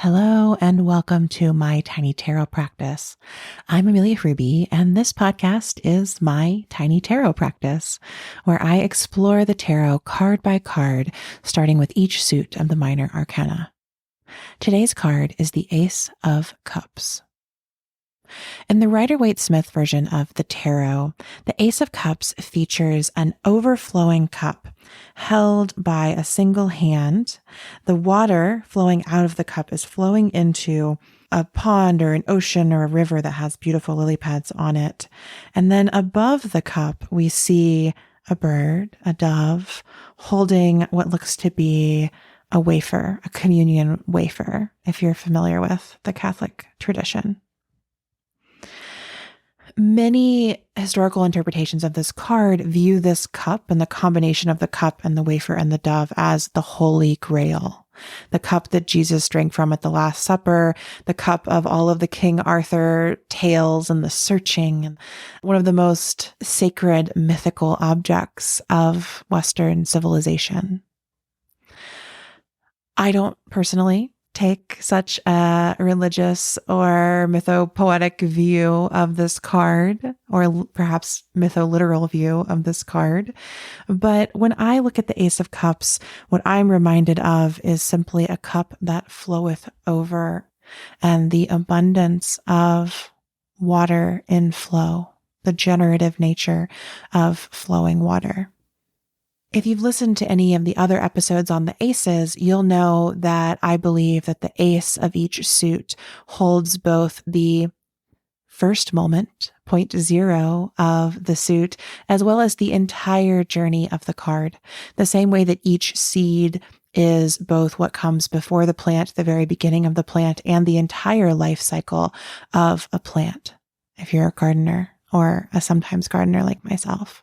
Hello and welcome to my tiny tarot practice. I'm Amelia Fruby, and this podcast is my tiny tarot practice, where I explore the tarot card by card, starting with each suit of the minor arcana. Today's card is the Ace of Cups. In the Rider-Waite-Smith version of the tarot, the Ace of Cups features an overflowing cup held by a single hand. The water flowing out of the cup is flowing into a pond or an ocean or a river that has beautiful lily pads on it. And then above the cup, we see a bird, a dove, holding what looks to be a wafer, a communion wafer, if you're familiar with the Catholic tradition. Many historical interpretations of this card view this cup and the combination of the cup and the wafer and the dove as the Holy Grail, the cup that Jesus drank from at the Last Supper, the cup of all of the King Arthur tales and the searching, and one of the most sacred mythical objects of Western civilization. I don't personally take such a religious or mythopoetic view of this card, or perhaps mytholiteral view of this card. But when I look at the Ace of Cups, what I'm reminded of is simply a cup that floweth over and the abundance of water in flow, the generative nature of flowing water. If you've listened to any of the other episodes on the aces, you'll know that I believe that the ace of each suit holds both the first moment, point zero of the suit, as well as the entire journey of the card. The same way that each seed is both what comes before the plant, the very beginning of the plant, and the entire life cycle of a plant, if you're a gardener or a sometimes gardener like myself.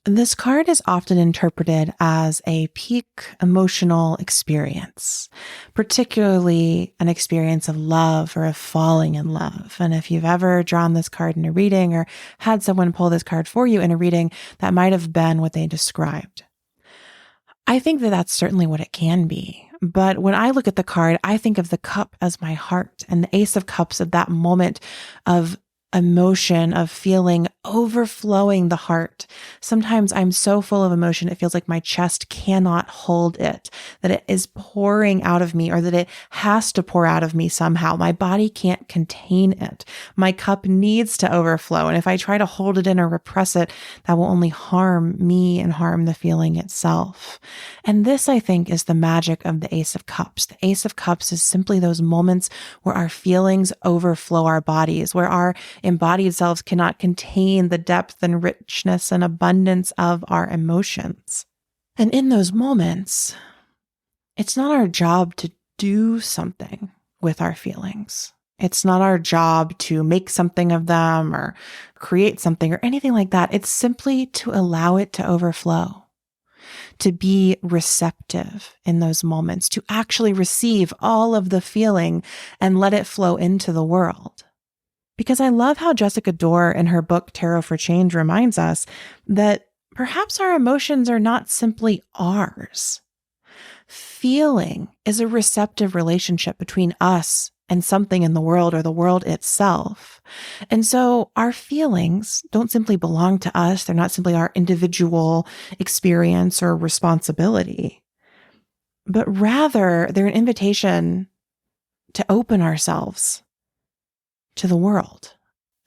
This card is often interpreted as a peak emotional experience, particularly an experience of love or of falling in love. And if you've ever drawn this card in a reading or had someone pull this card for you in a reading, that might have been what they described. I think that that's certainly what it can be. But when I look at the card, I think of the cup as my heart, and the Ace of Cups of that moment of emotion, of feeling overflowing the heart. Sometimes I'm so full of emotion, it feels like my chest cannot hold it, that it is pouring out of me, or that it has to pour out of me somehow. My body can't contain it. My cup needs to overflow. And if I try to hold it in or repress it, that will only harm me and harm the feeling itself. And this, I think, is the magic of the Ace of Cups. The Ace of Cups is simply those moments where our feelings overflow our bodies, where our embodied selves cannot contain the depth and richness and abundance of our emotions. And in those moments, it's not our job to do something with our feelings. It's not our job to make something of them or create something or anything like that. It's simply to allow it to overflow, to be receptive in those moments, to actually receive all of the feeling and let it flow into the world. Because I love how Jessica Dorr in her book, Tarot for Change, reminds us that perhaps our emotions are not simply ours. Feeling is a receptive relationship between us and something in the world or the world itself. And so our feelings don't simply belong to us. They're not simply our individual experience or responsibility, but rather they're an invitation to open ourselves to the world,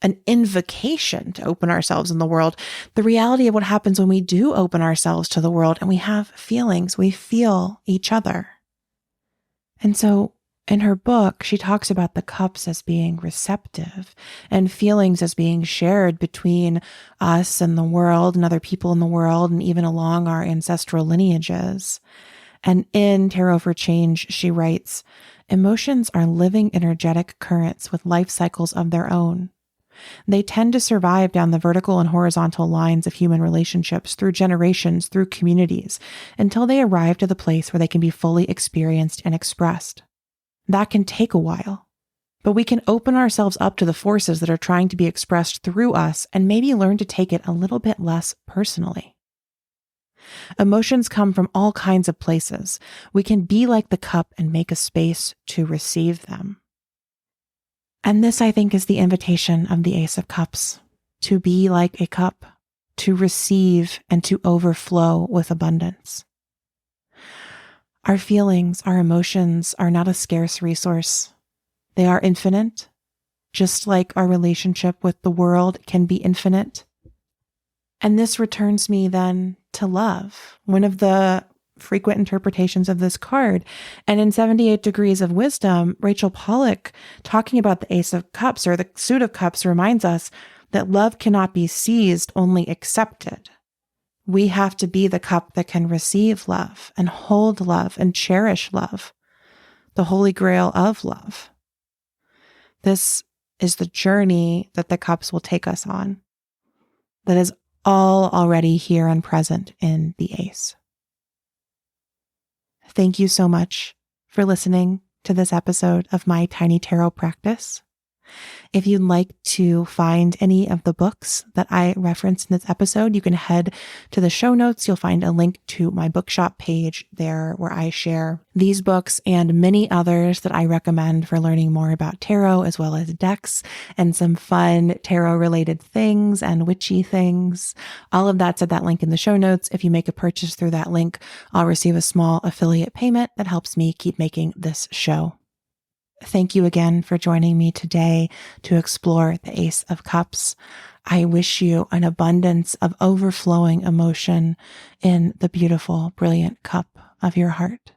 an invocation to open ourselves in the world. The reality of what happens when we do open ourselves to the world and we have feelings, we feel each other. And so in her book, she talks about the cups as being receptive and feelings as being shared between us and the world and other people in the world and even along our ancestral lineages. And in Tarot for Change, she writes, emotions are living energetic currents with life cycles of their own. They tend to survive down the vertical and horizontal lines of human relationships through generations, through communities, until they arrive to the place where they can be fully experienced and expressed. That can take a while, but we can open ourselves up to the forces that are trying to be expressed through us and maybe learn to take it a little bit less personally. Emotions come from all kinds of places. We can be like the cup and make a space to receive them. And this, I think, is the invitation of the Ace of Cups, to be like a cup, to receive and to overflow with abundance. Our feelings, our emotions are not a scarce resource. They are infinite, just like our relationship with the world can be infinite. And this returns me then to love, one of the frequent interpretations of this card. And in 78 Degrees of Wisdom, Rachel Pollack, talking about the Ace of Cups or the Suit of Cups, reminds us that love cannot be seized, only accepted. We have to be the cup that can receive love and hold love and cherish love, the holy grail of love. This is the journey that the cups will take us on, that is all already here and present in the Ace. Thank you so much for listening to this episode of my Tiny Tarot Practice. If you'd like to find any of the books that I referenced in this episode, you can head to the show notes. You'll find a link to my bookshop page there where I share these books and many others that I recommend for learning more about tarot, as well as decks and some fun tarot related things and witchy things. All of that's at that link in the show notes. If you make a purchase through that link, I'll receive a small affiliate payment that helps me keep making this show. Thank you again for joining me today to explore the Ace of Cups. I wish you an abundance of overflowing emotion in the beautiful, brilliant cup of your heart.